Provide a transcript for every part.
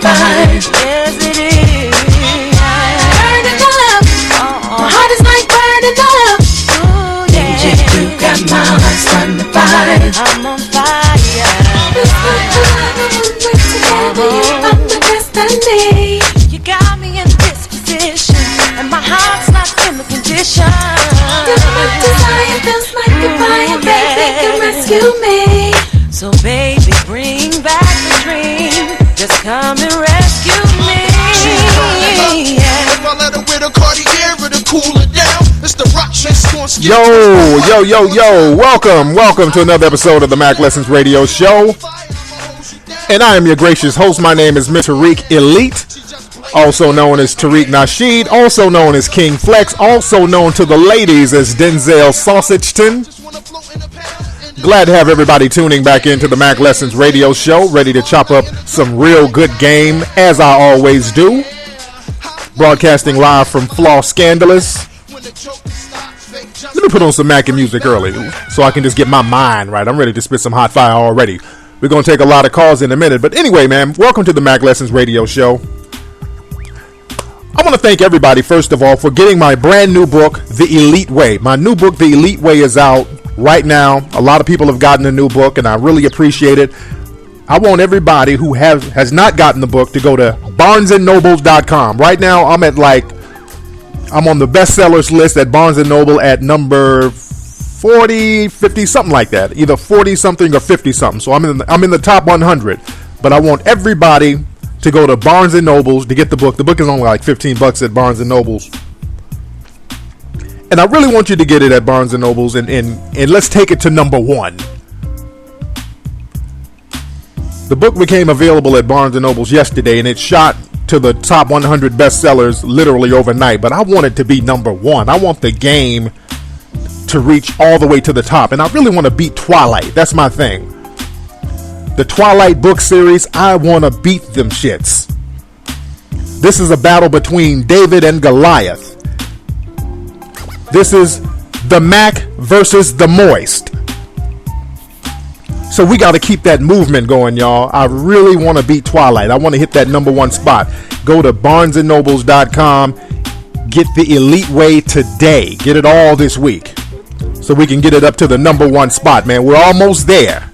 magnified. Yes, it is. Burning up. My heart is like burning up. Ooh, yeah. DJ, you got my heart starting to fire. I'm on fire. It's like the love of together. I'm the best I need. You got me in this position, and my heart's not in the condition. This my desire feels like a fire, baby, can rescue me. So baby, bring back the dream. Just come and rescue me. Yo, welcome to another episode of the Mack Lessons Radio Show. And I am your gracious host. My name is Mr. Tariq Elite, also known as Tariq Nasheed, also known as King Flex, also known to the ladies as Denzel Sausageton. Glad to have everybody tuning back into the Mack Lessons Radio Show, ready to chop up some real good game, as I always do. Broadcasting live from Flaw Scandalous. Let me put on some Mac and music early so I can just get my mind right. I'm ready to spit some hot fire already. We're going to take a lot of calls in a minute. But anyway, man, welcome to the Mack Lessons Radio Show. I want to thank everybody, first of all, for getting my brand new book, The Elite Way. My new book, The Elite Way, is out right now. A lot of people have gotten the new book, and I really appreciate it. I want everybody who has not gotten the book to go to barnesandnobles.com. Right now, I'm on the bestsellers list at Barnes & Noble at number 40, 50, something like that. Either 40 something or 50 something. So I'm in the top 100. But I want everybody to go to Barnes & Nobles to get the book. The book is only like $15 at Barnes & Nobles. And I really want you to get it at Barnes & Nobles and let's take it to number one. The book became available at Barnes & Nobles yesterday, and it shot to the top 100 bestsellers literally overnight. But I want it to be number one. I want the game to reach all the way to the top. And I really want to beat Twilight. That's my thing. The Twilight book series, I want to beat them shits. This is a battle between David and Goliath. This is the Mack versus the Moist. So we got to keep that movement going, y'all. I really want to beat Twilight. I want to hit that number one spot. Go to barnesandnobles.com. Get the Elite Way today. Get it all this week so we can get it up to the number one spot, man. We're almost there.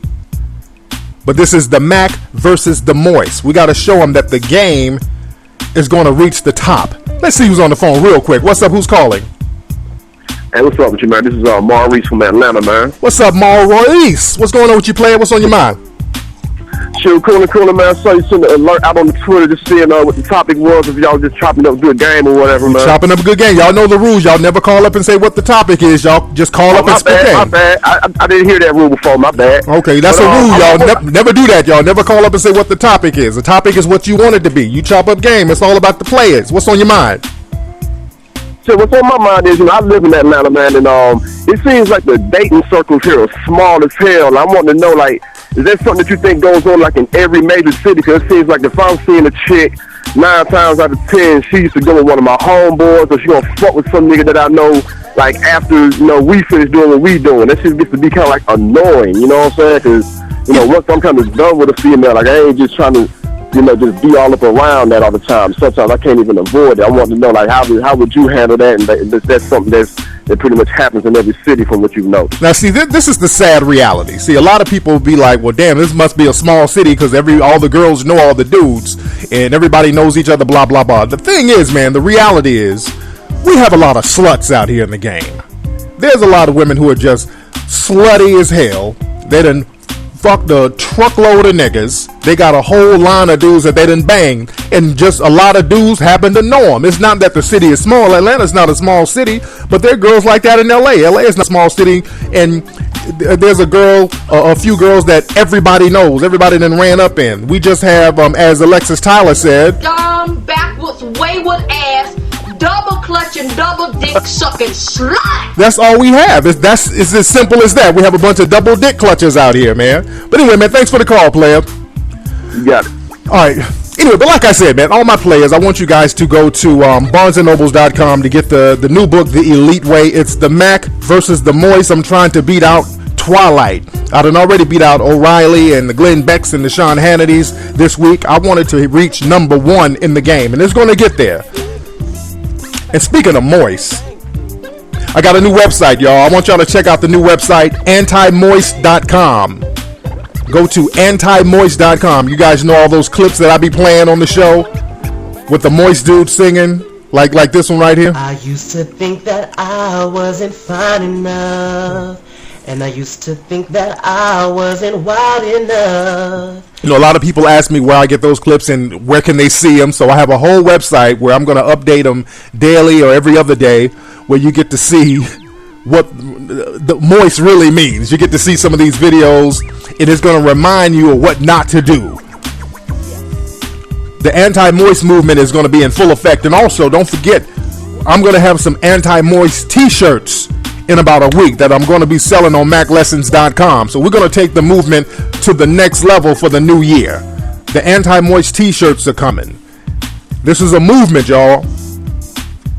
But this is the Mack versus the Moist. We got to show them that the game is going to reach the top. Let's see who's on the phone real quick. What's up? Who's calling? Hey, what's up with you, man? This is Maurice from Atlanta, man. What's up, Maurice? What's going on with you, player? What's on your mind? Sure, cool, man. So you sent an alert out on the Twitter just seeing what the topic was, if y'all just chopping up a good game or whatever, man. Chopping up a good game. Y'all know the rules. Y'all never call up and say what the topic is. Y'all just call up and spit game. My bad. I didn't hear that rule before. My bad. Okay, that's a rule, y'all. Never do that, y'all. Never call up and say what the topic is. The topic is what you want it to be. You chop up game. It's all about the players. What's on your mind? So what's on my mind is, I live in Atlanta, man, and it seems like the dating circles here are small as hell. I want to know, like, is that something that you think goes on, like, in every major city? Because it seems like if I'm seeing a chick, 9 times out of 10, she used to go with one of my homeboys, or she gonna fuck with some nigga that I know, like, after, we finish doing what we doing. That shit gets to be kind of, like, annoying, you know what I'm saying? Because, once I'm kind of done with a female, like, I ain't just trying to, just be all up around that all the time. Sometimes I can't even avoid it. I want to know, like, how would you handle that? And that's something that pretty much happens in every city from what you know. Now, see, this is the sad reality. See, a lot of people will be like, well, damn, this must be a small city because all the girls know all the dudes and everybody knows each other, blah, blah, blah. The thing is, man, the reality is we have a lot of sluts out here in the game. There's a lot of women who are just slutty as hell. They done fucked a truckload of niggas. They got a whole line of dudes that they done banged, and just a lot of dudes happen to know them. It's not that the city is small. Atlanta's not a small city, but there are girls like that in LA. LA is not a small city, and there's a few girls that everybody knows. Everybody done ran up in. We just have, as Alexis Tyler said, dumb, backwards, wayward ass, double clutching, double dick sucking slut. That's all we have. It's as simple as that. We have a bunch of double dick clutchers out here, man. But anyway, man, thanks for the call, player. You got it. All right. Anyway, but like I said, man, all my players, I want you guys to go to barnesandnobles.com to get the new book, The Elite Way. It's the Mack versus the Moist. I'm trying to beat out Twilight. I done already beat out O'Reilly and the Glenn Becks and the Sean Hannitys this week. I wanted to reach number 1 in the game, and it's going to get there. And speaking of moist, I got a new website, y'all. I want y'all to check out the new website, antimoist.com. Go to antimoist.com. You guys know all those clips that I be playing on the show with the moist dude singing, like this one right here. I used to think that I wasn't fine enough, and I used to think that I wasn't wild enough. You know, a lot of people ask me where I get those clips and where can they see them. So I have a whole website where I'm going to update them daily or every other day, where you get to see what the moist really means. You get to see some of these videos. It is going to remind you of what not to do. The anti-moist movement is going to be in full effect. And also, don't forget, I'm going to have some anti-moist t-shirts in about a week that I'm going to be selling on MackLessons.com. So we're going to take the movement to the next level for the new year. The anti-moist t-shirts are coming. This is a movement, y'all.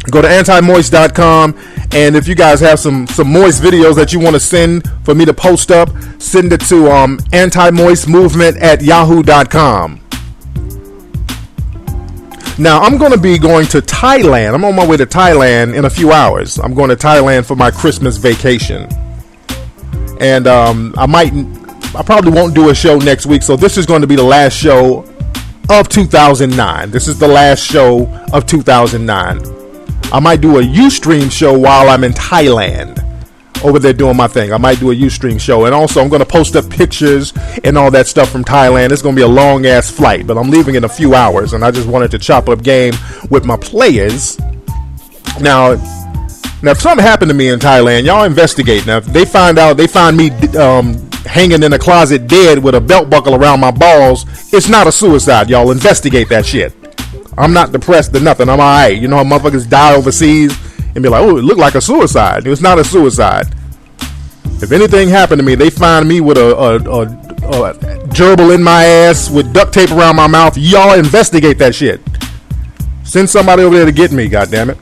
Go to antimoist.com, and if you guys have some moist videos that you want to send for me to post up, send it to antimoistmovement@yahoo.com. Now, I'm going to be going to Thailand. I'm on my way to Thailand in a few hours. I'm going to Thailand for my Christmas vacation. And I probably won't do a show next week, so this is going to be the last show of 2009. This is the last show of 2009. I might do a Ustream show while I'm in Thailand, over there doing my thing. I might do a Ustream show. And also, I'm going to post up pictures and all that stuff from Thailand. It's going to be a long-ass flight, but I'm leaving in a few hours, and I just wanted to chop up game with my players. Now, if something happened to me in Thailand, y'all investigate. Now, if they find me hanging in a closet dead with a belt buckle around my balls, it's not a suicide, y'all. Investigate that shit. I'm not depressed or nothing. I'm all right. You know how motherfuckers die overseas and be like, oh, it looked like a suicide. It's not a suicide. If anything happened to me, they find me with a gerbil in my ass with duct tape around my mouth, y'all investigate that shit. Send somebody over there to get me, goddammit.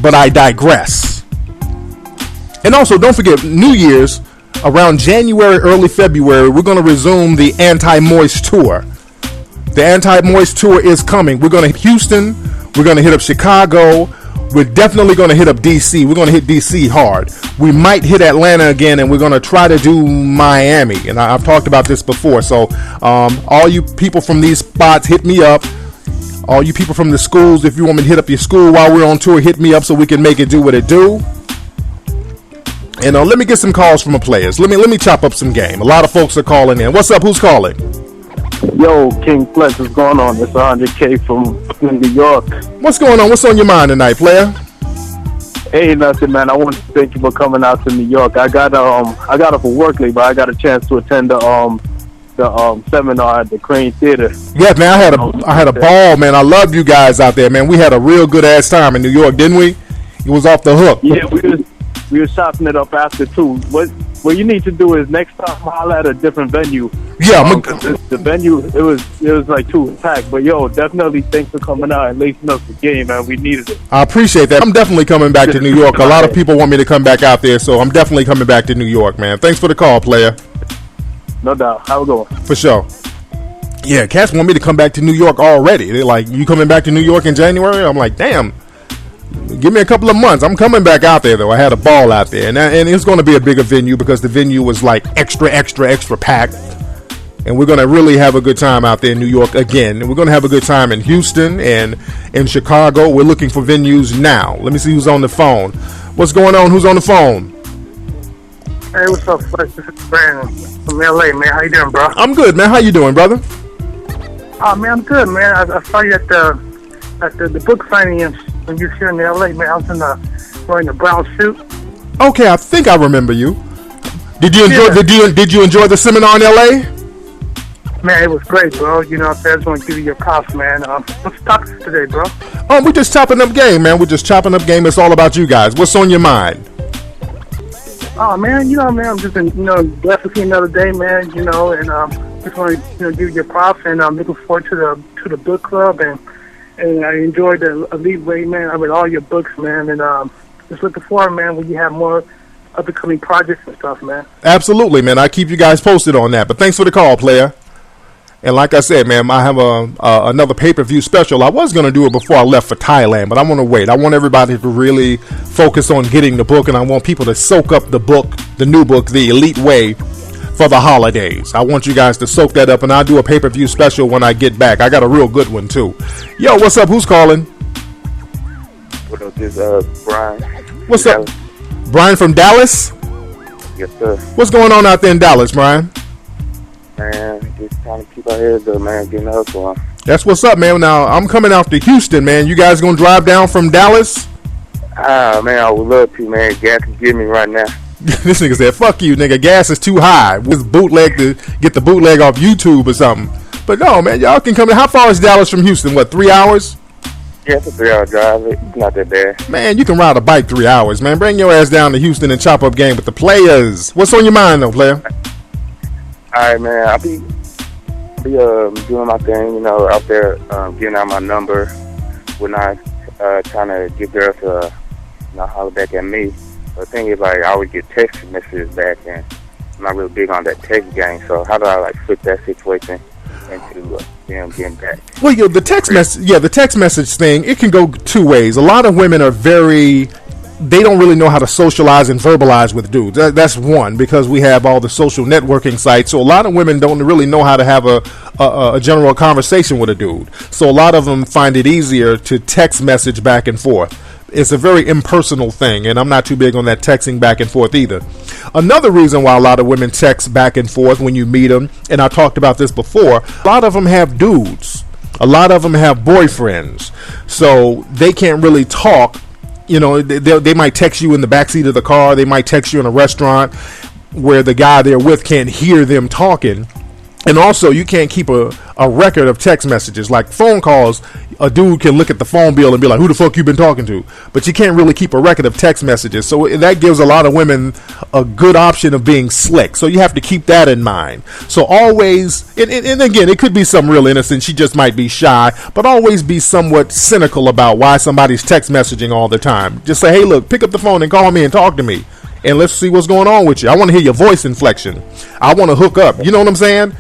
But I digress. And also, don't forget, New Year's, around January, early February, we're going to resume the Anti-Moist Tour. The Anti-Moist Tour is coming. We're going to hit Houston. We're going to hit up Chicago. We're definitely going to hit up DC. We're going to hit DC hard. We might hit Atlanta again, and we're going to try to do Miami. And I've talked about this before. So all you people from these spots, hit me up. All you people from the schools, if you want me to hit up your school while we're on tour, hit me up so we can make it do what it do. And let me get some calls from the players. Let me chop up some game. A lot of folks are calling in. What's up? Who's calling? Yo, King Flex, what's going on? It's 100K from New York. What's going on? What's on your mind tonight, player? Hey, nothing, man. I want to thank you for coming out to New York. I got up for work late, but I got a chance to attend the seminar at the Crane Theater. Yeah, man. I had a ball, man. I love you guys out there, man. We had a real good ass time in New York, didn't we? It was off the hook. Yeah, we were chopping it up after too. What you need to do is next time holler at a different venue. Yeah, the venue it was like too packed. But yo, definitely thanks for coming out and lacing up the game, man. We needed it. I appreciate that. I'm definitely coming back to New York. A lot of people want me to come back out there, so I'm definitely coming back to New York, man. Thanks for the call, player. No doubt. Have a good one. For sure. Yeah, cats want me to come back to New York already. They're like, you coming back to New York in January? I'm like, damn. Give me a couple of months. I'm coming back out there, though. I had a ball out there. And it's going to be a bigger venue because the venue was like extra packed. And we're going to really have a good time out there in New York again. And we're going to have a good time in Houston and in Chicago. We're looking for venues now. Let me see who's on the phone. What's going on? Who's on the phone? Hey, what's up, Flex? This is Brandon from LA, man. How you doing, bro? I'm good, man. How you doing, brother? Oh, man, I'm good, man. I saw you at the book signing when you were here in LA, man. I was wearing a brown suit. Okay, I think I remember you. Did you enjoy Did you enjoy the seminar in LA? Man, it was great, bro. You know what I'm saying? I just want to give you your props, man. What's the topic today, bro? Oh, we're just chopping up game, man. We're just chopping up game. It's all about you guys. What's on your mind? Oh, man, man, I'm just, blessed to see another day, man, and just want to give you your props, and I'm looking forward to the book club, and I enjoyed the Elite Way, man. I read all your books, man, and just looking forward, man, when you have more upcoming projects and stuff, man. Absolutely, man. I keep you guys posted on that. But thanks for the call, player. And like I said, man, I have another pay-per-view special. I was going to do it before I left for Thailand, but I want to wait. I want everybody to really focus on getting the book, and I want people to soak up the book, the new book, The Elite Way, for the holidays. I want you guys to soak that up, and I'll do a pay-per-view special when I get back. I got a real good one, too. Yo, what's up? Who's calling? What up, this Brian. What's up? Brian from Dallas? Yes, sir. What's going on out there in Dallas, Brian? Man, just trying to keep our heads up, man, getting the hustle on. That's what's up, man. Now, I'm coming out to Houston, man. You guys gonna drive down from Dallas? Ah, man, I would love to, man. Gas is getting me right now. This nigga said, fuck you, nigga. Gas is too high. With bootleg to get the bootleg off YouTube or something. But no, man, y'all can come in. How far is Dallas from Houston? What, 3 hours? Yeah, it's a 3-hour drive. It's not that bad. Man, you can ride a bike 3 hours, man. Bring your ass down to Houston and chop up game with the players. What's on your mind, though, player? All right, man. I'll be doing my thing, you know, out there, giving out my number. When I trying to get girls to, holler back at me. The thing is, like, I always get text messages back, and I'm not really big on that text game. So how do I, like, flip that situation into them getting back? Well, the text message thing, it can go two ways. A lot of women are they don't really know how to socialize and verbalize with dudes. That's one, because we have all the social networking sites. So a lot of women don't really know how to have a general conversation with a dude. So a lot of them find it easier to text message back and forth. It's a very impersonal thing, and I'm not too big on that texting back and forth either. Another reason why a lot of women text back and forth when you meet them, and I talked about this before, a lot of them have dudes. A lot of them have boyfriends. So they can't really talk. You know, they might text you in the backseat of the car. They might text you in a restaurant where the guy they're with can't hear them talking. And also, you can't keep a record of text messages. Like phone calls, a dude can look at the phone bill and be like, who the fuck you been talking to? But you can't really keep a record of text messages. So that gives a lot of women a good option of being slick. So you have to keep that in mind. So always, and again, it could be something real innocent. She just might be shy. But always be somewhat cynical about why somebody's text messaging all the time. Just say, hey, look, pick up the phone and call me and talk to me. And let's see what's going on with you. I want to hear your voice inflection. I want to hook up. You know what I'm saying?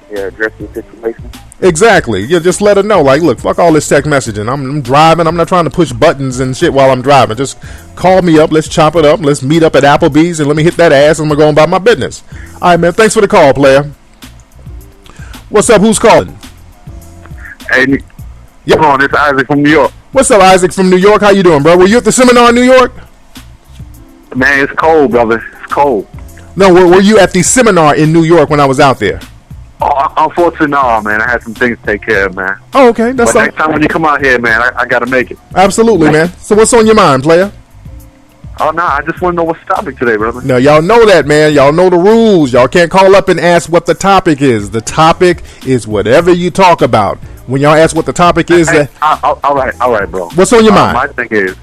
Yeah, address the situation. Exactly. Yeah, just let her know. Like, look, fuck all this text messaging. I'm driving. I'm not trying to push buttons and shit while I'm driving. Just call me up. Let's chop it up. Let's meet up at Applebee's and let me hit that ass and I'm going to go about my business. All right, man. Thanks for the call, player. What's up? Who's calling? Hey, come on. It's Isaac from New York. What's up, Isaac from New York? How you doing, bro? Were you at the seminar in New York? Man, it's cold, brother. It's cold. No, were you at the seminar in New York when I was out there? Oh, unfortunately, no, man. I had some things to take care of, man. Oh, okay. But next time when you come out here, man, I got to make it. Absolutely, man. So what's on your mind, player? Oh, no, I just want to know what's the topic today, brother. No, y'all know that, man. Y'all know the rules. Y'all can't call up and ask what the topic is. The topic is whatever you talk about. When y'all ask what the topic is... all right, bro. What's on your mind? My thing is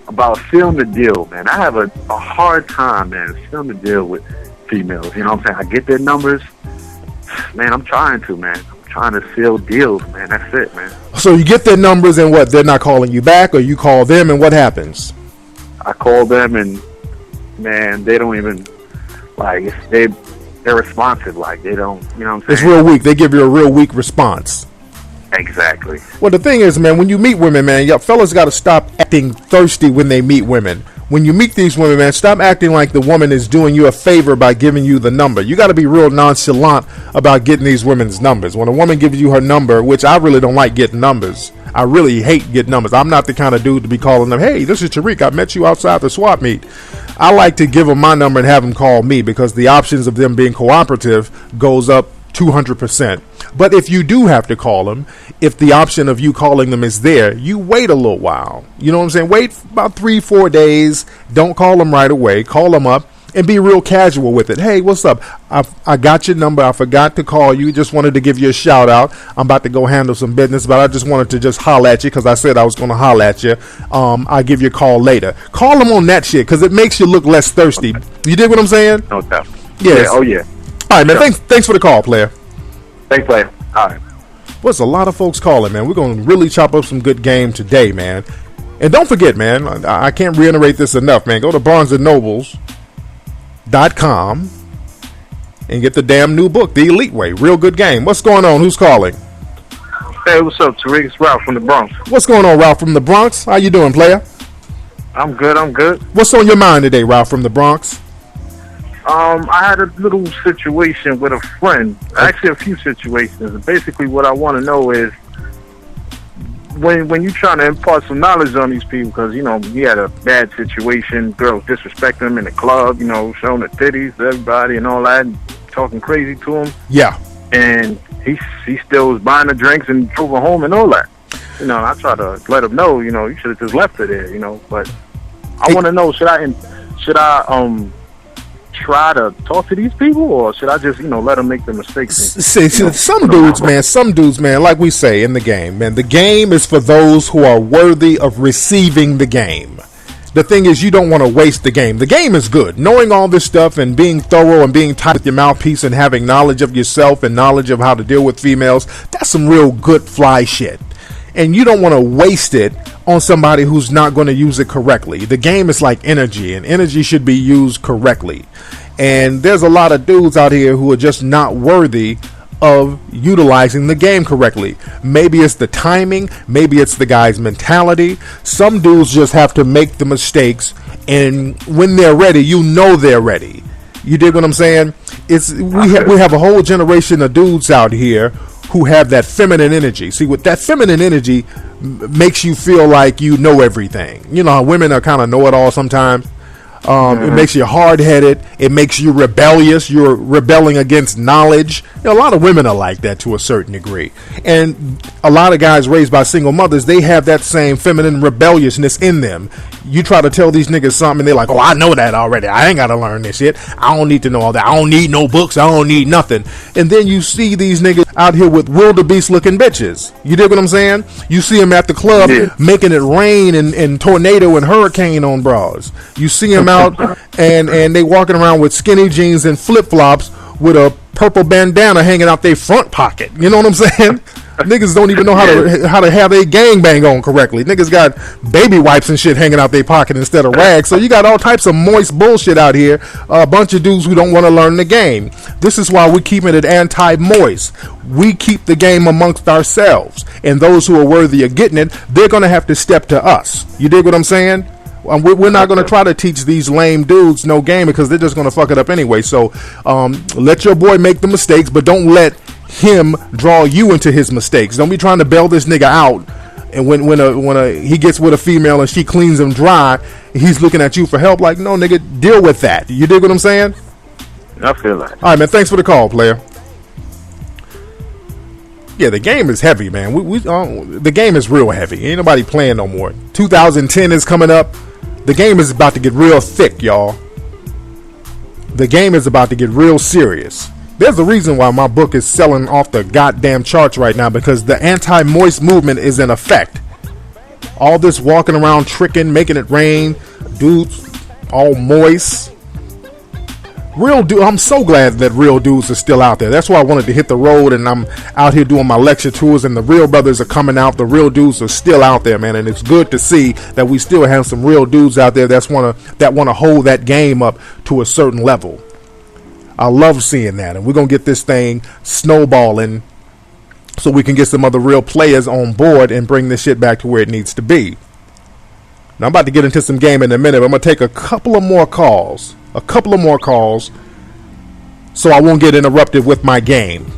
about sealing the deal, man. I have a hard time, man, sealing the deal with females. You know what I'm saying? I get their numbers. Man, I'm trying to, man. I'm trying to seal deals, man. That's it, man. So you get their numbers and what? They're not calling you back, or you call them and what happens? I call them and, man, they don't even, like, they're responsive. Like, they don't, you know what I'm saying? It's real weak. They give you a real weak response. Exactly. Well, the thing is, man, when you meet women, man, y'all fellas got to stop acting thirsty when they meet women. When you meet these women, man, stop acting like the woman is doing you a favor by giving you the number. You got to be real nonchalant about getting these women's numbers. When a woman gives you her number, which I really don't like getting numbers. I really hate getting numbers. I'm not the kind of dude to be calling them, hey, this is Tariq. I met you outside the swap meet. I like to give them my number and have them call me because the options of them being cooperative goes up 200%. But if you do have to call them, if the option of you calling them is there, you wait a little while. You know what I'm saying? Wait about 3-4 days. Don't call them right away. Call them up and be real casual with it. Hey, what's up? I got your number. I forgot to call you. Just wanted to give you a shout out. I'm about to go handle some business, but I just wanted to just holler at you because I said I was going to holler at you. I'll give you a call later. Call them on that shit because it makes you look less thirsty. You dig what I'm saying? No doubt. Yes. Yeah, oh, yeah. All right, man. Thanks for the call, player. Thanks, player. All right. What's a lot of folks calling, man? We're going to really chop up some good game today, man. And don't forget, man, I can't reiterate this enough, man. Go to BarnesandNobles.com and get the damn new book, The Elite Way. Real good game. What's going on? Who's calling? Hey, what's up, Tariq? It's Ralph from the Bronx. What's going on, Ralph from the Bronx? How you doing, player? I'm good. What's on your mind today, Ralph from the Bronx? I had a little situation with a friend. Actually, a few situations. Basically, what I want to know is when you're trying to impart some knowledge on these people, because, you know, he had a bad situation, girls disrespecting him in the club, you know, showing the titties to everybody and all that, and talking crazy to him. Yeah. And he still was buying the drinks and drove her home and all that. You know, I try to let him know, you know, you should have just left her there, you know. But I want to know, should I try to talk to these people, or should I just, you know, let them make the mistakes? See, some dudes, man, like we say in the game, man, the game is for those who are worthy of receiving the game. The thing is, you don't want to waste the game. The game is good. Knowing all this stuff and being thorough and being tight with your mouthpiece and having knowledge of yourself and knowledge of how to deal with females, that's some real good fly shit. And you don't want to waste it on somebody who's not going to use it correctly. The game is like energy, and energy should be used correctly. And there's a lot of dudes out here who are just not worthy of utilizing the game correctly. Maybe it's the timing, maybe it's the guy's mentality. Some dudes just have to make the mistakes, and when they're ready, you know they're ready. You dig what I'm saying? We have a whole generation of dudes out here who have that feminine energy. See, with that feminine energy makes you feel like you know everything. You know how women are kind of know-it-all sometimes. It makes you hard-headed. It makes you rebellious. You're rebelling against knowledge. You know, a lot of women are like that to a certain degree. And a lot of guys raised by single mothers, they have that same feminine rebelliousness in them. You try to tell these niggas something, and they're like, oh, I know that already. I ain't got to learn this shit. I don't need to know all that. I don't need no books. I don't need nothing. And then you see these niggas out here with wildebeest-looking bitches. You dig what I'm saying? You see them at the club making it rain and tornado and hurricane on bras. You see them out and they walking around with skinny jeans and flip-flops with a purple bandana hanging out their front pocket. You know what I'm saying? Niggas don't even know how to have their gangbang on correctly. Niggas got baby wipes and shit hanging out their pocket instead of rags. So you got all types of moist bullshit out here. A bunch of dudes who don't want to learn the game. This is why we keep it anti-moist. We keep the game amongst ourselves. And those who are worthy of getting it, they're going to have to step to us. You dig what I'm saying? We're not going to try to teach these lame dudes no game, because they're just going to fuck it up anyway. So let your boy make the mistakes, but don't let him draw you into his mistakes. Don't be trying to bail this nigga out, and when he gets with a female and she cleans him dry, he's looking at you for help. Like, no, nigga, deal with that. You dig what I'm saying? I feel that. All right, man. Thanks for the call, player. Yeah, the game is heavy, man. The game is real heavy. Ain't nobody playing no more. 2010 is coming up. The game is about to get real thick, y'all. The game is about to get real serious. There's a reason why my book is selling off the goddamn charts right now, because the anti-moist movement is in effect. All this walking around tricking, making it rain, dudes all moist. Real dude, I'm so glad that real dudes are still out there. That's why I wanted to hit the road, and I'm out here doing my lecture tours, and the real brothers are coming out. The real dudes are still out there, man, and it's good to see that we still have some real dudes out there that want to hold that game up to a certain level. I love seeing that, and we're going to get this thing snowballing so we can get some other real players on board and bring this shit back to where it needs to be. Now, I'm about to get into some game in a minute, but I'm going to take a couple of more calls so I won't get interrupted with my game.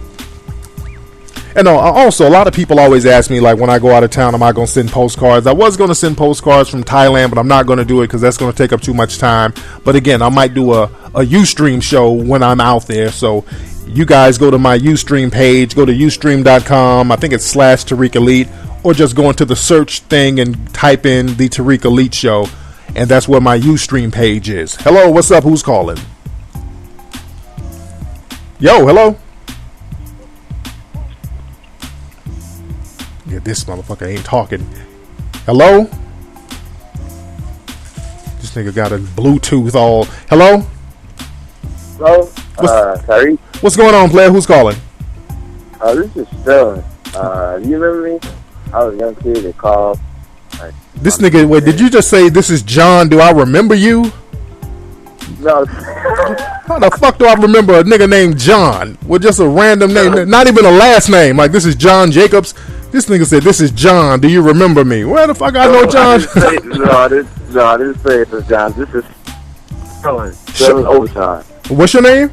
And also, a lot of people always ask me, like, when I go out of town, am I going to send postcards? I was going to send postcards from Thailand, but I'm not going to do it because that's going to take up too much time. But again, I might do a Ustream show when I'm out there. So you guys go to my Ustream page, go to ustream.com. I think it's /Tariq Elite, or just go into the search thing and type in the Tariq Elite Show. And that's where my Ustream page is. Hello, what's up? Who's calling? Yo, hello? Yeah, this motherfucker ain't talking. Hello? This nigga got a Bluetooth all. Hello? Hello? Tariq? What's going on, player? Who's calling? This is Sterling. Do you remember me? I was a young kid that called. This nigga, wait, did you just say this is John? Do I remember you? No. How the fuck do I remember a nigga named John with just a random name, not even a last name? Like, this is John Jacobs. This nigga said, this is John. Do you remember me? Where the fuck I know John? I didn't say it was John. This is Sterling Overtime. What's your name?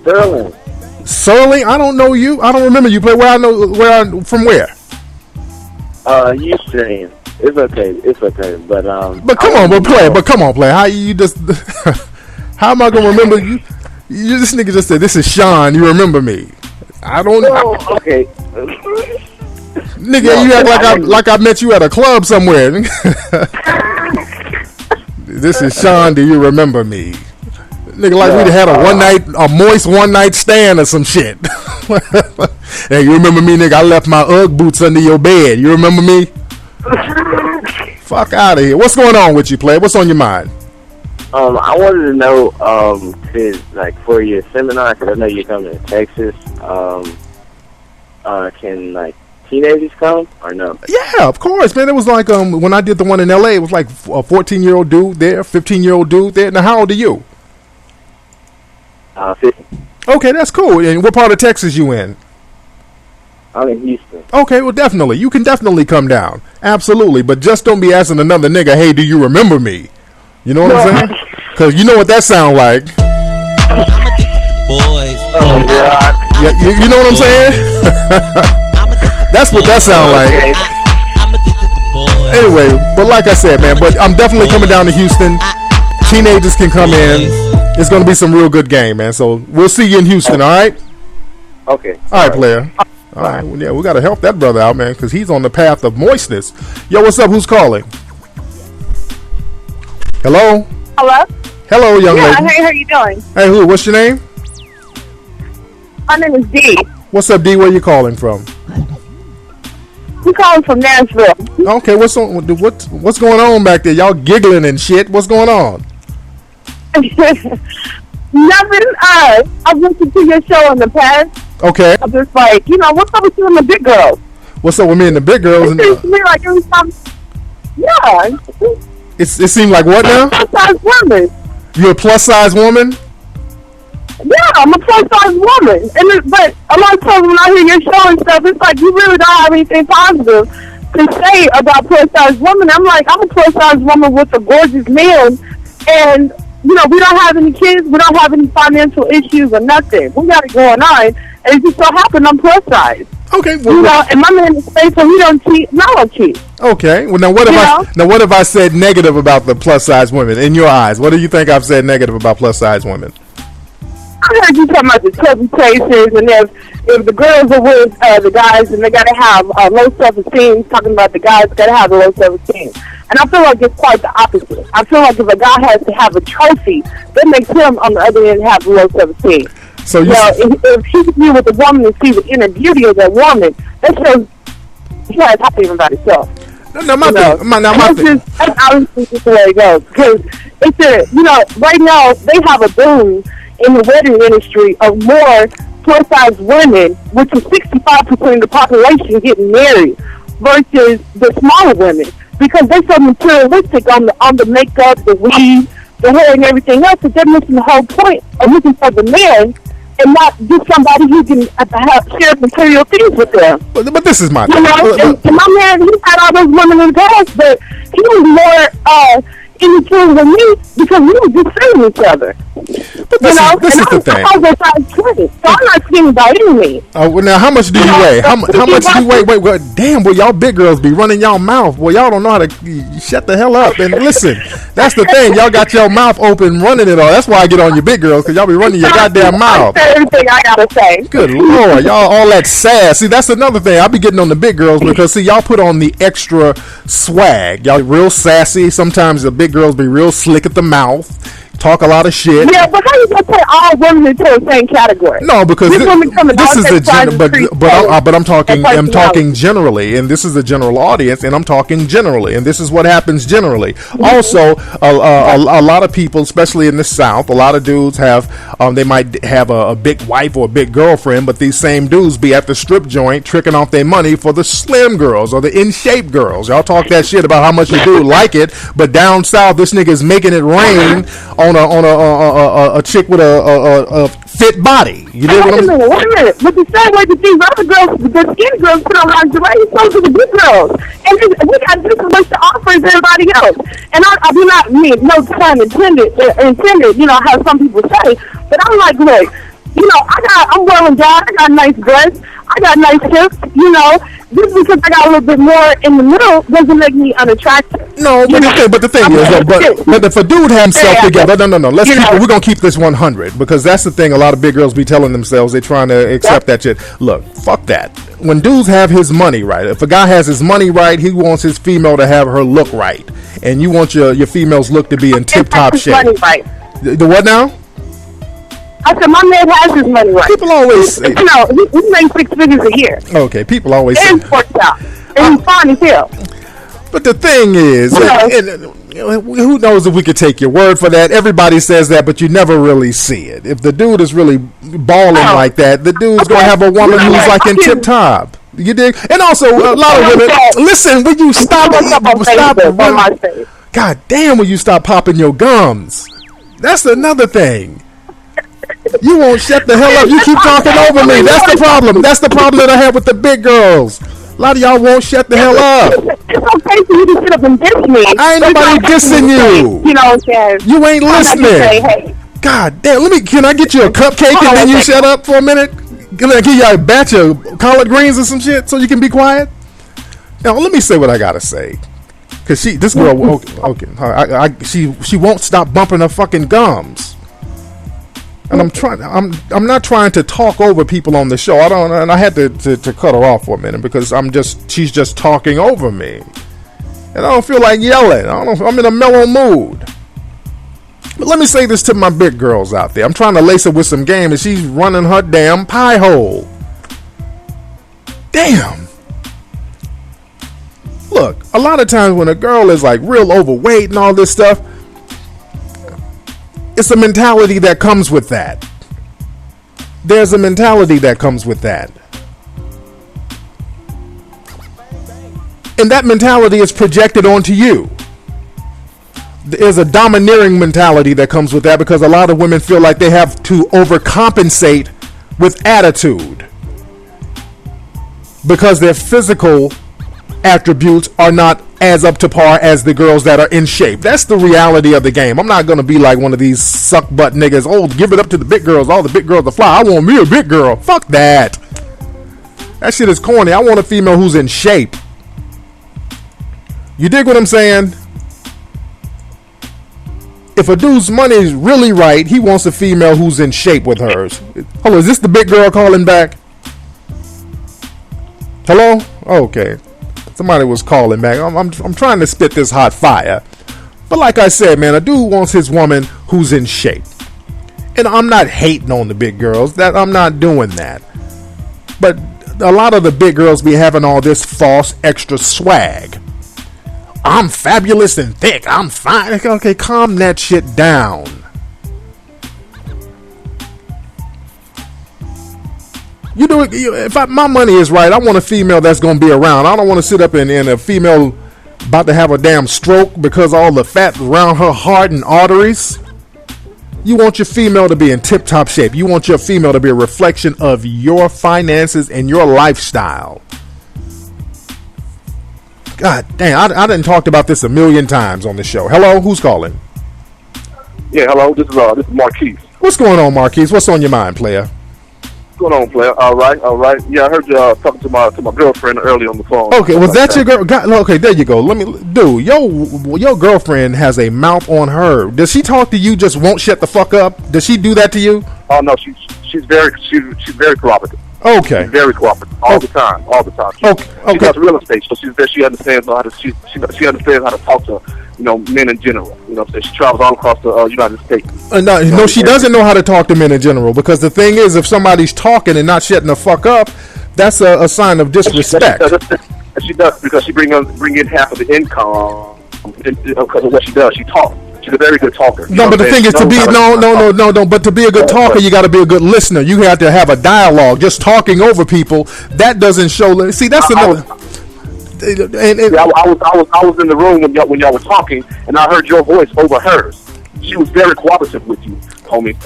Sterling. Sterling? I don't know you. I don't remember you. Play from where? Ustream. It's okay. But come on, play. How you just? How am I gonna remember you? This nigga just said, "This is Sean." You remember me? I don't know. Okay. Nigga, you act like I met you at a club somewhere. This is Sean. Do you remember me? Nigga, like we'd had a moist one night stand or some shit. Hey, you remember me, nigga? I left my Ugg boots under your bed. You remember me? Fuck out of here. What's going on with you, play? What's on your mind? I wanted to know, for your seminar, because I know you're coming to Texas, can, teenagers come or no? Yeah, of course, man. It was like, when I did the one in L.A., it was like a 14-year-old dude there, 15-year-old dude there. Now, how old are you? 50. Okay, that's cool. And what part of Texas you in? I'm in Houston. Okay, well, definitely. You can definitely come down. Absolutely. But just don't be asking another nigga, hey, do you remember me? You know what I'm saying? Because you know what that sound like. Boys. Oh, God. Yeah, you know what I'm saying? That's what that sound like. Anyway, but like I said, man, but I'm definitely coming down to Houston. Teenagers can come in. It's going to be some real good game, man. So we'll see you in Houston, all right? Okay. All right, player. All right. Well, yeah, we got to help that brother out, man, because he's on the path of moistness. Yo, what's up? Who's calling? Hello? Hello, young lady. Hey, how you doing? Hey, who? What's your name? My name is Dee. What's up, D? Where you calling from? I'm calling from Nashville. Okay, what's going on back there? Y'all giggling and shit. What's going on? Nothing. I've listened to your show in the past. Okay. I'm just like, what's up with you and the big girls? What's up with me and the big girls? It seems to me like every time. Yeah. It seemed like what now? Plus-size woman. You're a plus-size woman? Yeah, I'm a plus-size woman. But a lot of times when I hear your show and stuff, it's like you really don't have anything positive to say about plus-size women. I'm like, I'm a plus-size woman with a gorgeous man, and we don't have any kids, we don't have any financial issues or nothing. We got it going on, and it just so happened I'm plus-size. Okay. Well, and my man is faithful, he don't cheat, and I don't cheat. Okay. Well, now what if I said negative about the plus-size women in your eyes? What do you think I've said negative about plus-size women? I heard you talking about the chubby faces, and if the girls are with the guys, and they got to have low self-esteem, talking about the guys got to have a low self-esteem. And I feel like it's quite the opposite. I feel like if a guy has to have a trophy, that makes him, on the other end, have low self-esteem. So if he can be with a woman and see the inner beauty of that woman, that shows he has high feeling about himself. That's obviously just the way it goes. Because right now, they have a boom in the wedding industry of more plus-size women, which is 65% of the population getting married, versus the smaller women, because they're so materialistic on the makeup, the weave, the hair, and everything else, that they're missing the whole point of looking for the man and not just somebody who can share material things with them. But this is my thing. And my man, he had all those women in the past, but he was more in tune with me because we were just seeing each other. But this is the thing. I was a size 20, so I'm not skinny by any means. Oh, well, now how much do you weigh? How much do you weigh? Wait, damn, boy, y'all big girls be running y'all mouth. Boy, y'all don't know how to shut the hell up. And listen, that's the thing. Y'all got your mouth open, running it all. That's why I get on your big girls, because y'all be running your goddamn mouth. I say everything I gotta say. Good Lord, y'all all that sass. See, that's another thing. I be getting on the big girls because, see, y'all put on the extra swag. Y'all real sassy. Sometimes the big girls be real slick at the mouth. talk a lot of shit. Yeah, but how you gonna put all women into the same category? No, because this is a but I'm talking generally, and this is a general audience, and I'm talking generally, and this is what happens generally. Also, a lot of people, especially in the South, a lot of dudes have they might have a big wife or a big girlfriend, but these same dudes be at the strip joint tricking off their money for the slim girls or the in shape girls. Y'all talk that shit about how much you do like it, but down south, this nigga is making it rain on a chick with a fit body. You know what I'm saying? Wait a minute. But the same way that these other girls, the skinny girls, put on lingerie, so do the big girls. And we got just as much to offer as everybody else. And I do not mean no pun intended. You know how some people say, but I'm like, look. You know, I'm well endowed. I got nice breasts. I got nice hips. You know, just because I got a little bit more in the middle doesn't make me unattractive. No, but the thing is, but if a dude has himself together, no. We're gonna keep this 100 because that's the thing. A lot of big girls be telling themselves they're trying to accept that shit. Look, fuck that. When dudes have his money right, if a guy has his money right, he wants his female to have her look right, and you want your female's look to be in tip top shape. Money right. The what now? I said, my man has his money right. People always say, you know, he makes 6 figures a year. Okay, people always say. And sports out. And he's fine as hell. But the thing is, who knows if we could take your word for that? Everybody says that, but you never really see it. If the dude is really balling like that, the dude's going to have a woman who's like in tip top. You dig? And also, a lot of women, listen, will you stop? God damn, will you stop popping your gums? That's another thing. You won't shut the hell up. You keep talking over me. That's the problem. That's the problem that I have with the big girls. A lot of y'all won't shut the hell up. It's okay for you to sit up and diss me. I ain't nobody dissing you. You know what I'm saying? You ain't listening. Say, hey. God damn. Can I get you a cupcake and then you shut up for a minute? Can I give you a batch of collard greens or some shit so you can be quiet? Now, let me say what I got to say. Because this girl, she won't stop bumping her fucking gums. And I'm not trying to talk over people on the show. I had to cut her off for a minute because she's just talking over me. And I don't feel like yelling. I'm in a mellow mood. But let me say this to my big girls out there. I'm trying to lace her with some game and she's running her damn pie hole. Damn. Look, a lot of times when a girl is like real overweight and all this stuff, it's a mentality that comes with that. There's a mentality that comes with that. And that mentality is projected onto you. There's a domineering mentality that comes with that because a lot of women feel like they have to overcompensate with attitude because their physical attributes are not as up to par as the girls that are in shape. That's the reality of the game. I'm not going to be like one of these suck butt niggas. Oh, give it up to the big girls. All the big girls are fly. I want me a big girl. Fuck that. That shit is corny. I want a female who's in shape. You dig what I'm saying? If a dude's money is really right, he wants a female who's in shape with hers. Hello, is this the big girl calling back? Hello? Okay. Somebody was calling back. I'm trying to spit this hot fire. But like I said, man, a dude wants his woman who's in shape. And I'm not hating on the big girls. I'm not doing that. But a lot of the big girls be having all this false extra swag. I'm fabulous and thick. I'm fine. Okay, calm that shit down. You do it. If my money is right, I want a female that's going to be around. I don't want to sit up and a female about to have a damn stroke because all the fat around her heart and arteries. You want your female to be in tip-top shape. You want your female to be a reflection of your finances and your lifestyle. God damn, I done talked about this a million times on the show. Hello, who's calling? Yeah, hello, this is Marquise. What's going on, Marquise? What's on your mind, player? What's going on, player? All right. Yeah, I heard you talking to my girlfriend earlier on the phone. Okay, was that your girl? Okay, there you go. Dude, your girlfriend has a mouth on her. Does she talk to you? Just won't shut the fuck up? Does she do that to you? Oh no, she's very cooperative. Okay. She's very cooperative all the time. She does real estate, so she understands how to talk to men in general. She travels all across the United States. No, she doesn't know how to talk to men in general, because the thing is, if somebody's talking and not shutting the fuck up, that's a sign of disrespect. She does, because she bring in half of the income because of what she does. She talks. She's a very good talker. No, but the thing is, but to be a good talker, you got to be a good listener. You have to have a dialogue. Just talking over people, that doesn't show. See, that's another. I was in the room when y'all were talking, and I heard your voice over hers. She was very cooperative with you, homie.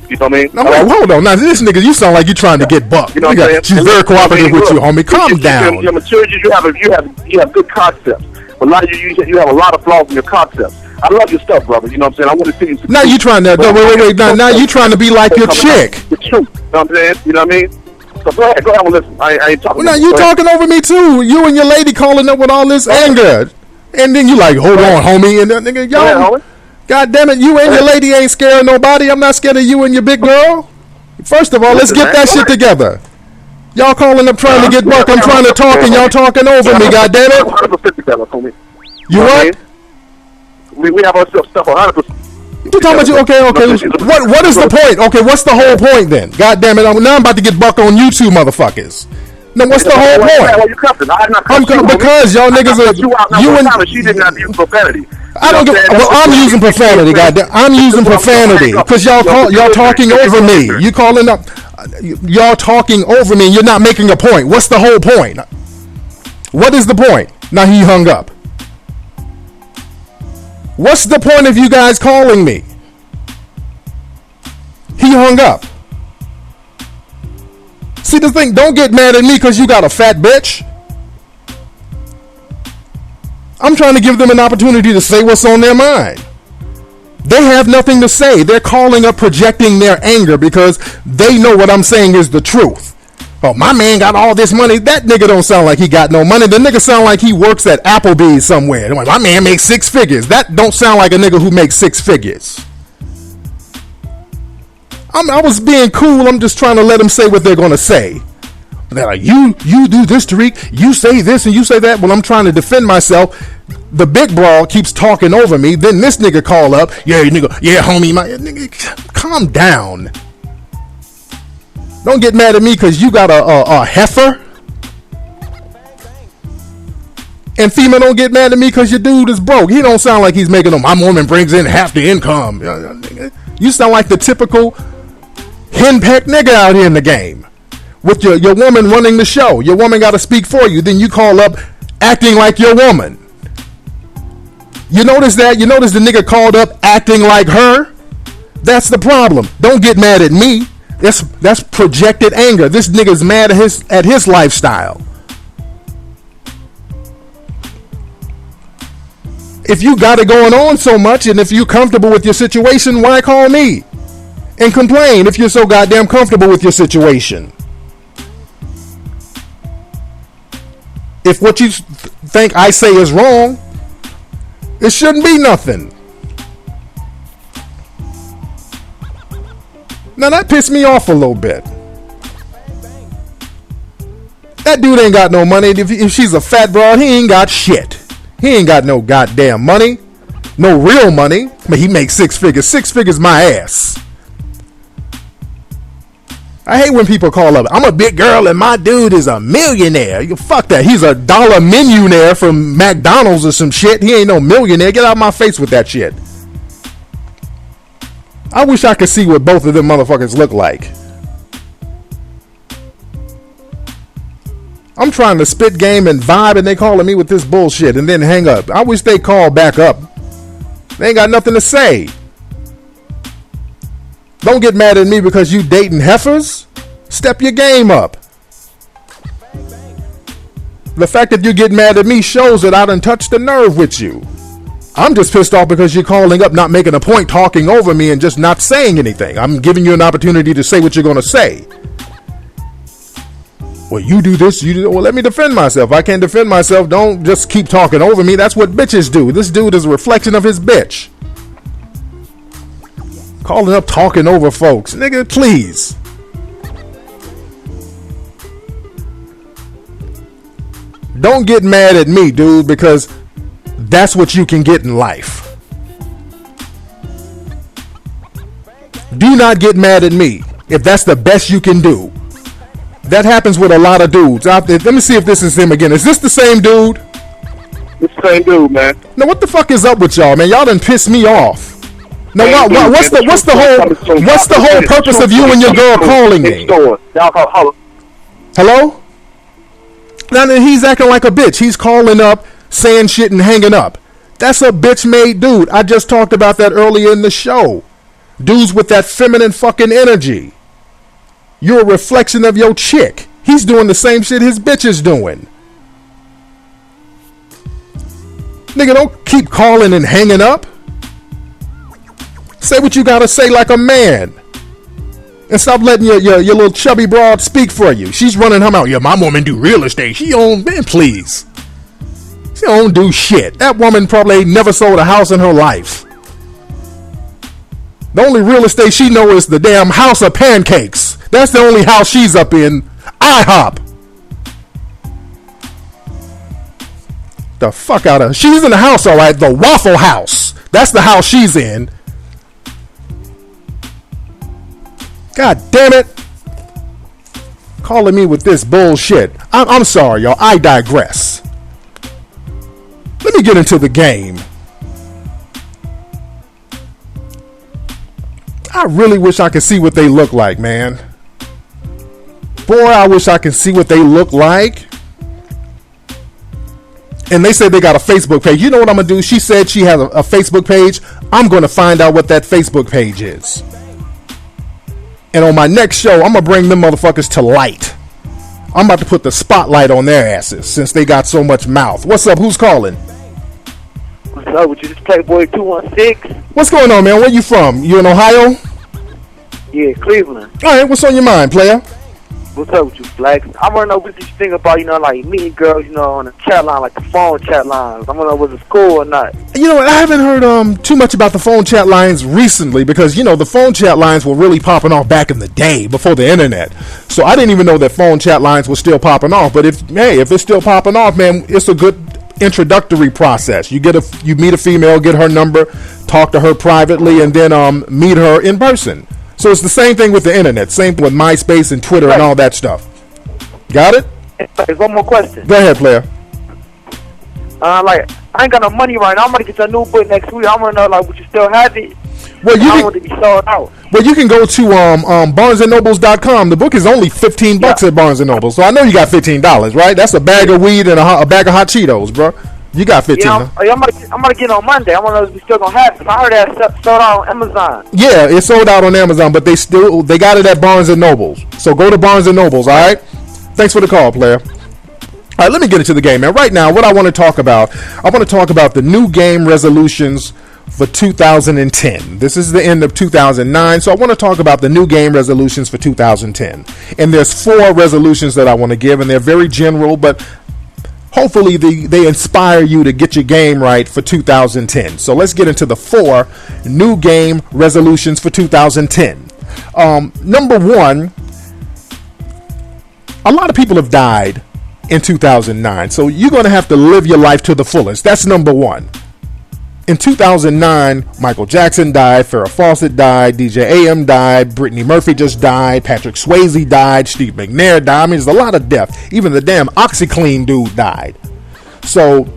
You know what I mean? No, wait, hold on. Now, this nigga, you sound like you're trying to get bucked. You know what I'm saying? She's very cooperative with you, homie. Calm down. Your maturity, you have good concepts. But a lot of you have a lot of flaws in your concepts. I love your stuff, brother. You know what I'm saying? I want to see you. Now you trying to wait. Now you trying to be like your chick. The truth. You know what I'm saying? You know what I mean? So go ahead and listen. I ain't talking. Now you talking over me too. You and your lady calling up with all this anger, and then you like, hold on, homie, and nigga, y'all. God damn it, you and your lady ain't scared of nobody. I'm not scared of you and your big girl. First of all, let's get that shit together. Y'all calling up trying to get buck. I'm trying to talk and y'all talking over me. God damn it. 100% together, homie. You what? We have our stuff 100%. You talking about you? Okay. What is the point? Okay, what's the whole point then? God damn it! Now I'm about to get buck on you two motherfuckers. No, what's the whole point? Because y'all niggas are you and she did not use profanity. I don't get. Well, I'm using profanity, goddamn. I'm using profanity because y'all talking over me. You calling up? Y'all talking over me. And you're not making a point. What's the whole point? What is the point? Now he hung up. What's the point of you guys calling me? He hung up. See the thing, don't get mad at me because you got a fat bitch. I'm trying to give them an opportunity to say what's on their mind. They have nothing to say. They're calling up projecting their anger because they know what I'm saying is the truth. Oh, my man got all this money. That nigga don't sound like he got no money. The nigga sound like he works at Applebee's somewhere. Like, my man makes 6 figures. That don't sound like a nigga who makes 6 figures. I was being cool. I'm just trying to let them say what they're going to say. They're like, you do this, Tariq. You say this and you say that. Well, I'm trying to defend myself. The big broad keeps talking over me. Then this nigga call up. Yeah, nigga. Yeah, homie. My nigga, calm down. Don't get mad at me because you got a heifer. And female, don't get mad at me because your dude is broke. He don't sound like he's making them. My woman brings in half the income. You sound like the typical henpecked nigga out here in the game. With your woman running the show. Your woman got to speak for you. Then you call up acting like your woman. You notice that? You notice the nigga called up acting like her? That's the problem. Don't get mad at me. That's projected anger. This nigga's mad at his lifestyle. If you got it going on so much and if you're comfortable with your situation, why call me and complain if you're so goddamn comfortable with your situation? If what you think I say is wrong, it shouldn't be nothing. Now that pissed me off a little bit. That dude ain't got no money. If she's a fat broad, he ain't got shit. He ain't got no goddamn money. No real money. But he makes 6 figures. 6 figures my ass. I hate when people call up, I'm a big girl and my dude is a millionaire. Fuck that. He's a dollar millionaire from McDonald's or some shit. He ain't no millionaire. Get out of my face with that shit. I wish I could see what both of them motherfuckers look like. I'm trying to spit game and vibe and they calling me with this bullshit and then hang up. I wish they call back up. They ain't got nothing to say. Don't get mad at me because you dating heifers. Step your game up. The fact that you get mad at me shows that I done touched the nerve with you. I'm just pissed off because you're calling up, not making a point, talking over me and just not saying anything. I'm giving you an opportunity to say what you're going to say. Well, you do this, you do. Well, let me defend myself. I can't defend myself. Don't just keep talking over me. That's what bitches do. This dude is a reflection of his bitch. Calling up, talking over folks. Nigga, please. Don't get mad at me, dude, because That's what you can get in life. Do not get mad at me if that's the best you can do. That happens with a lot of dudes. Let me see if this is him again. Is this the same dude? It's the same dude, man. Now what the fuck is up with y'all, man? Y'all done pissed me off. Now what's the whole purpose of you and your girl calling me? Hello? Now then he's acting like a bitch. He's calling up, saying shit and hanging up. That's a bitch-made dude. I just talked about that earlier in the show. Dudes with that feminine fucking energy. You're a reflection of your chick. He's doing the same shit his bitch is doing. Nigga, don't keep calling and hanging up. Say what you gotta say like a man. And stop letting your little chubby broad speak for you. She's running her mouth. Yeah, my woman do real estate. She own, man, please. She don't do shit. That woman probably never sold a house in her life. The only real estate she know is the damn House of Pancakes. That's the only house she's up in. IHOP. The fuck out of her. She's in the house, all right. The Waffle House. That's the house she's in. God damn it. Calling me with this bullshit. I'm sorry, y'all. I digress. Let me get into the game. I really wish I could see what they look like, man. Boy, I wish I could see what they look like. And they said they got a Facebook page. You know what I'm going to do? She said she has a Facebook page. I'm going to find out what that Facebook page is. And on my next show, I'm going to bring them motherfuckers to light. I'm about to put the spotlight on their asses since they got so much mouth. What's up? Who's calling? What's up with you? This Playboy 216. What's going on, man? Where you from? You in Ohio? Yeah, Cleveland. All right, what's on your mind, player? What's up with you, Flex? I want to know what you think about, like meeting girls, on the chat line, like the phone chat lines. I want to know was it cool or not. You know what? I haven't heard too much about the phone chat lines recently because, the phone chat lines were really popping off back in the day before the internet. So I didn't even know that phone chat lines were still popping off. But if it's still popping off, man, it's a good introductory process. You meet a female, get her number, talk to her privately, and then meet her in person. So it's the same thing with the internet, same thing with MySpace and Twitter and all that stuff. Got it? There's one more question. Go ahead, player. I ain't got no money right now. I'm gonna get your new book next week. I want to know, would you still have it? Well, I want it to be sold out. Well, you can go to barnesandnobles.com. The book is only $15 at Barnes and Noble. So I know you got $15, right? That's a bag of weed and a bag of hot Cheetos, bro. You got 15. Yeah, I'm gonna get on Monday. I want to know if we still gonna have it. I heard that sold out on Amazon. Yeah, it's sold out on Amazon, but they got it at Barnes and Nobles. So go to Barnes and Nobles. All right. Thanks for the call, player. All right, let me get into the game, man. Right now, what I want to talk about, the new game resolutions for 2010. This is the end of 2009, so I want to talk about the new game resolutions for 2010. And there's 4 resolutions that I want to give, and they're very general, but hopefully they inspire you to get your game right for 2010. So let's get into the 4 new game resolutions for 2010. Number 1, a lot of people have died in 2009, so you're going to have to live your life to the fullest. That's number 1. In 2009, Michael Jackson died, Farrah Fawcett died, DJ AM died, Brittany Murphy just died, Patrick Swayze died, Steve McNair died. I mean, there's a lot of death. Even the damn OxyClean dude died. So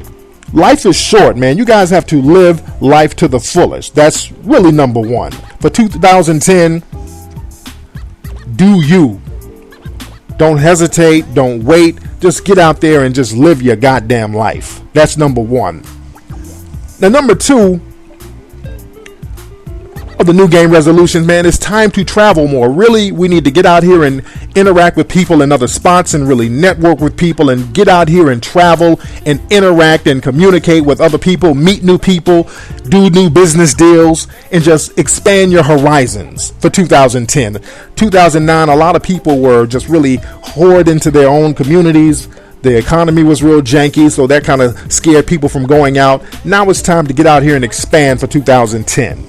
life is short, man. You guys have to live life to the fullest. That's really number 1. For 2010, do you. Don't hesitate. Don't wait. Just get out there and just live your goddamn life. That's number 1. Now, number 2 of the new game resolutions, man, it's time to travel more. Really, we need to get out here and interact with people in other spots and really network with people and get out here and travel and interact and communicate with other people, meet new people, do new business deals, and just expand your horizons for 2010. 2009, a lot of people were just really hoard into their own communities. The economy was real janky, so that kind of scared people from going out. Now it's time to get out here and expand for 2010.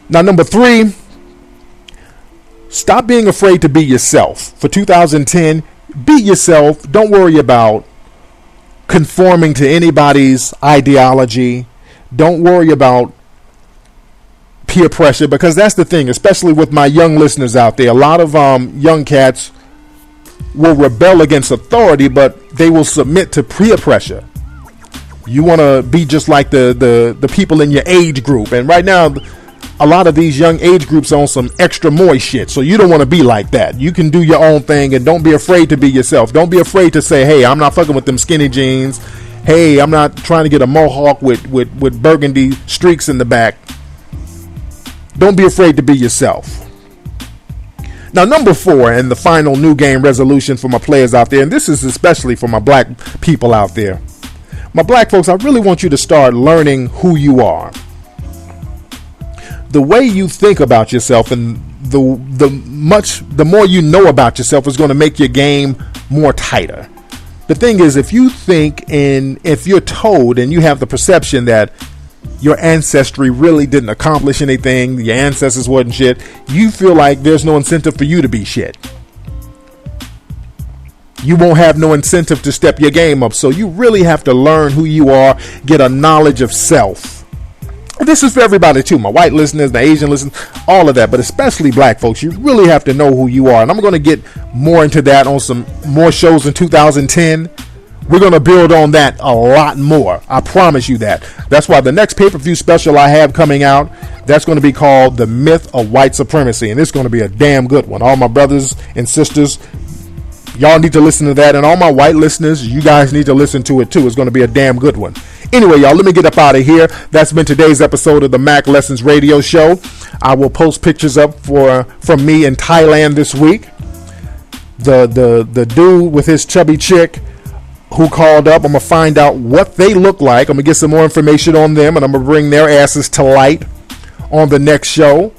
Now, number 3, stop being afraid to be yourself. For 2010, be yourself. Don't worry about conforming to anybody's ideology. Don't worry about peer pressure, because that's the thing, especially with my young listeners out there. A lot of young cats will rebel against authority, but they will submit to peer pressure. You want to be just like the people in your age group. And right now, a lot of these young age groups are on some extra moist shit. So you don't want to be like that. You can do your own thing, and don't be afraid to be yourself. Don't be afraid to say, hey, I'm not fucking with them skinny jeans. Hey, I'm not trying to get a mohawk with burgundy streaks in the back. Don't be afraid to be yourself. Now, number 4, and the final new game resolution for my players out there, and this is especially for my black people out there. My black folks, I really want you to start learning who you are. The way you think about yourself, and the more you know about yourself, is going to make your game more tighter. The thing is, if you think, and if you're told and you have the perception that your ancestry really didn't accomplish anything, your ancestors wasn't shit, you feel like there's no incentive for you to be shit. You won't have no incentive to step your game up. So you really have to learn who you are, get a knowledge of self. And this is for everybody too, my white listeners, the Asian listeners, all of that, but especially black folks. You really have to know who you are. And I'm going to get more into that on some more shows in 2010. We're going to build on that a lot more. I promise you that. That's why the next pay-per-view special I have coming out, that's going to be called The Myth of White Supremacy. And it's going to be a damn good one. All my brothers and sisters, y'all need to listen to that. And all my white listeners, you guys need to listen to it too. It's going to be a damn good one. Anyway, y'all, let me get up out of here. That's been today's episode of the Mack Lessons Radio Show. I will post pictures up from me in Thailand this week. The dude with his chubby chick who called up, I'm going to find out what they look like. I'm going to get some more information on them, and I'm going to bring their asses to light on the next show.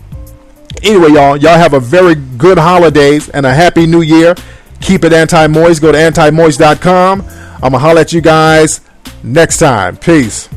Anyway, y'all have a very good holidays and a happy new year. Keep it anti-moist. Go to antimoist.com. I'm going to holler at you guys next time. Peace.